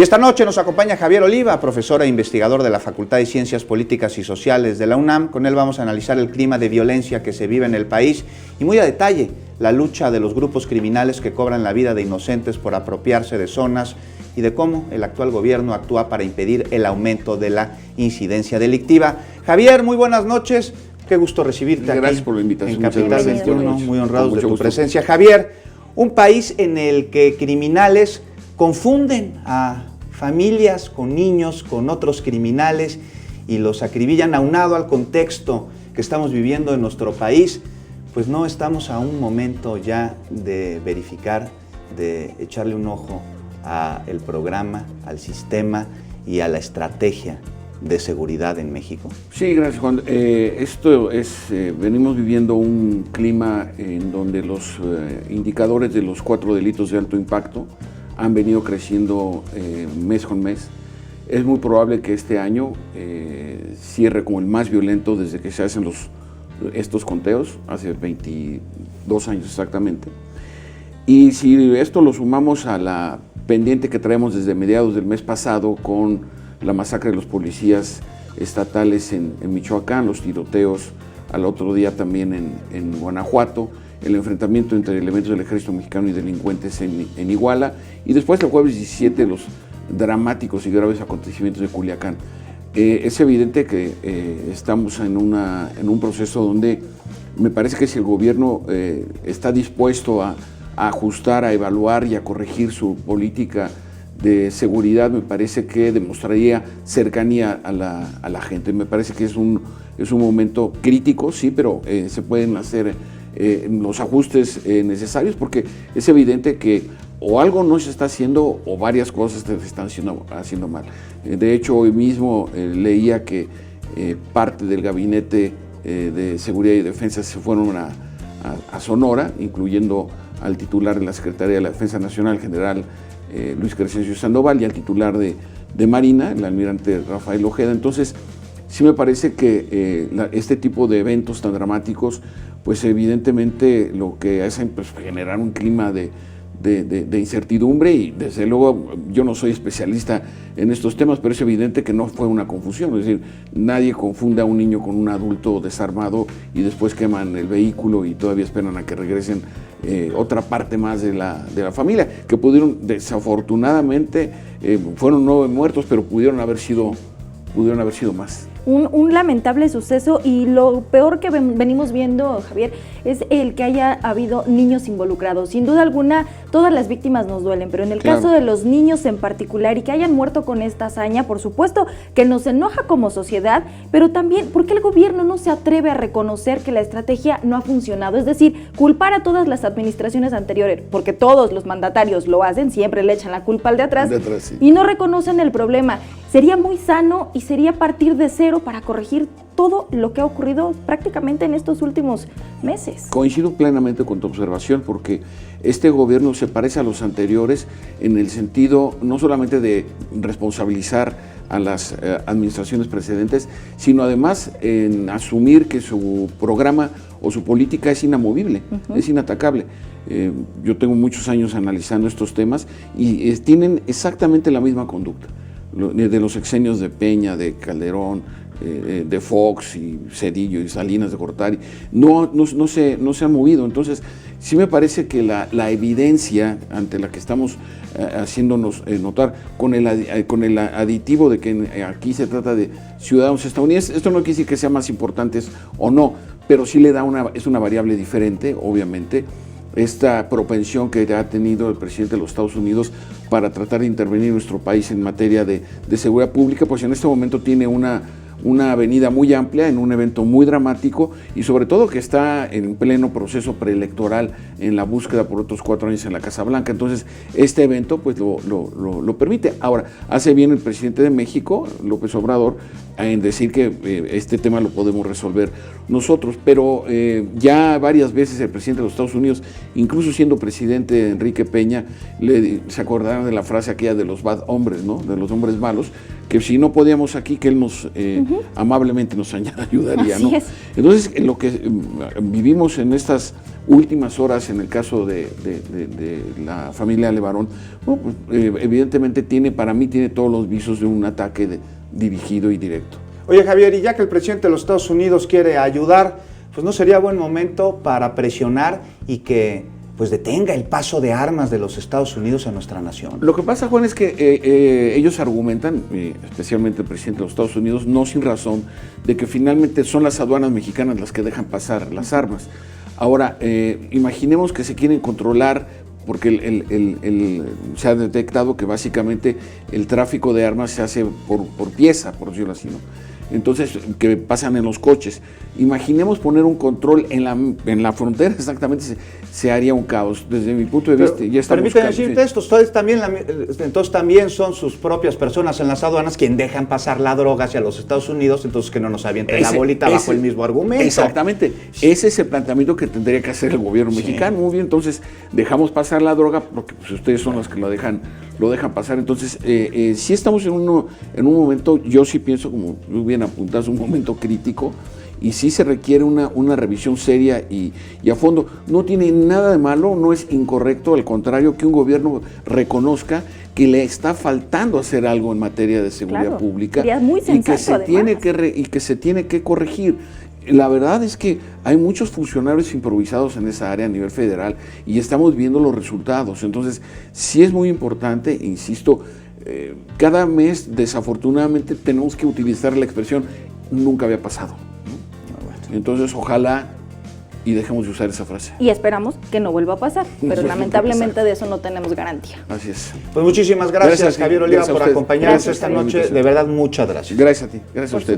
Y esta noche nos acompaña Javier Oliva, profesor e investigador de la Facultad de Ciencias Políticas y Sociales de la UNAM. Con él vamos a analizar el clima de violencia que se vive en el país y muy a detalle la lucha de los grupos criminales que cobran la vida de inocentes por apropiarse de zonas y de cómo el actual gobierno actúa para impedir el aumento de la incidencia delictiva. Javier, muy buenas noches. Qué gusto recibirte aquí. Gracias por la invitación. En Capital 21, muy honrados de tu gusto. presencia. Javier, un país en el que criminales confunden a familias con niños, con otros criminales y los acribillan aunado al contexto que estamos viviendo en nuestro país, pues no estamos a un momento ya de verificar, de echarle un ojo al programa, al sistema y a la estrategia de seguridad en México. Sí, gracias, Juan. Venimos viviendo un clima en donde los indicadores de los 4 delitos de alto impacto han venido creciendo mes con mes. Es muy probable que este año cierre como el más violento desde que se hacen estos conteos, hace 22 años exactamente. Y si esto lo sumamos a la pendiente que traemos desde mediados del mes pasado con la masacre de los policías estatales en Michoacán, los tiroteos al otro día también en Guanajuato, el enfrentamiento entre elementos del ejército mexicano y delincuentes en Iguala, y después el jueves 17 los dramáticos y graves acontecimientos de Culiacán. Es evidente que estamos en un proceso donde me parece que si el gobierno está dispuesto a ajustar, a evaluar y a corregir su política de seguridad, me parece que demostraría cercanía a la gente. Me parece que es un momento crítico, sí, pero se pueden hacer los ajustes necesarios, porque es evidente que o algo no se está haciendo o varias cosas se están haciendo mal. De hecho, hoy mismo leía que parte del gabinete de seguridad y defensa se fueron a Sonora, incluyendo al titular de la Secretaría de la Defensa Nacional, el general Luis Crescencio Sandoval, y al titular de Marina, el almirante Rafael Ojeda. Entonces, sí me parece que este tipo de eventos tan dramáticos, pues evidentemente lo que hacen pues generar un clima de incertidumbre, y desde luego yo no soy especialista en estos temas, pero es evidente que no fue una confusión. Es decir, nadie confunde a un niño con un adulto desarmado y después queman el vehículo y todavía esperan a que regresen otra parte más de la familia, que pudieron, desafortunadamente, fueron 9 muertos, pero pudieron haber sido más. Un lamentable suceso, y lo peor que venimos viendo, Javier, es el que haya habido niños involucrados. Sin duda alguna, todas las víctimas nos duelen, pero en el caso de los niños en particular, y que hayan muerto con esta hazaña, por supuesto que nos enoja como sociedad, pero también porque el gobierno no se atreve a reconocer que la estrategia no ha funcionado. Es decir, culpar a todas las administraciones anteriores, porque todos los mandatarios lo hacen, siempre le echan la culpa al de atrás, sí. Y no reconocen el problema. Sería muy sano y sería partir de cero para corregir todo lo que ha ocurrido prácticamente en estos últimos meses. Coincido plenamente con tu observación, porque este gobierno se parece a los anteriores en el sentido no solamente de responsabilizar a las administraciones precedentes, sino además en asumir que su programa o su política es inamovible, es inatacable. Yo tengo muchos años analizando estos temas y tienen exactamente la misma conducta. De los sexenios de Peña, de Calderón, de Fox y Zedillo y Salinas de Gortari, no se han movido. Entonces, sí me parece que la evidencia ante la que estamos haciéndonos notar con el aditivo de que aquí se trata de ciudadanos estadounidenses, esto no quiere decir que sean más importantes o no, pero sí es una variable diferente, obviamente. Esta propensión que ha tenido el presidente de los Estados Unidos para tratar de intervenir en nuestro país en materia de seguridad pública, pues en este momento tiene una avenida muy amplia en un evento muy dramático, y sobre todo que está en pleno proceso preelectoral en la búsqueda por otros 4 años en la Casa Blanca. Entonces este evento pues lo permite. Ahora, hace bien el presidente de México, López Obrador, en decir que este tema lo podemos resolver nosotros, pero ya varias veces el presidente de los Estados Unidos, incluso siendo presidente Enrique Peña, se acordaron de la frase aquella de los bad hombres, ¿no? De los hombres malos, que si no podíamos aquí, que él nos amablemente nos ayudaría, ¿no? Así es. Entonces, lo que vivimos en estas últimas horas en el caso de la familia Levarón, bueno, pues, evidentemente para mí tiene todos los visos de un ataque dirigido y directo. Oye, Javier, y ya que el presidente de los Estados Unidos quiere ayudar, pues ¿no sería buen momento para presionar y que pues detenga el paso de armas de los Estados Unidos a nuestra nación? Lo que pasa, Juan, es que ellos argumentan, especialmente el presidente de los Estados Unidos, no sin razón, de que finalmente son las aduanas mexicanas las que dejan pasar las armas. Ahora, imaginemos que se quieren controlar, porque se ha detectado que básicamente el tráfico de armas se hace por pieza, por decirlo así, ¿no? Entonces, que pasan en los coches. Imaginemos poner un control en la frontera, exactamente se haría un caos. Desde mi punto de vista, ya estamos... Permíteme decirte esto, ustedes también, entonces también son sus propias personas en las aduanas quien dejan pasar la droga hacia los Estados Unidos, entonces que no nos avienten la bolita bajo el mismo argumento. Exactamente, ese es el planteamiento que tendría que hacer el gobierno mexicano. Muy bien, entonces dejamos pasar la droga porque pues, ustedes son los que lo dejan pasar. Entonces, sí estamos en un momento, yo sí pienso, como bien apuntas, un momento crítico, y sí se requiere una revisión seria y a fondo. No tiene nada de malo, no es incorrecto, al contrario, que un gobierno reconozca que le está faltando hacer algo en materia de seguridad pública, muy sensato, y que se tiene que corregir. La verdad es que hay muchos funcionarios improvisados en esa área a nivel federal y estamos viendo los resultados. Entonces, sí es muy importante, insisto, cada mes desafortunadamente tenemos que utilizar la expresión nunca había pasado, ¿no? Entonces, ojalá y dejemos de usar esa frase. Y esperamos que no vuelva a pasar, pero lamentablemente de eso no tenemos garantía. Así es. Pues muchísimas gracias Javier Oliva, por acompañarnos esta noche. De verdad, muchas gracias. Gracias a ti, gracias a usted.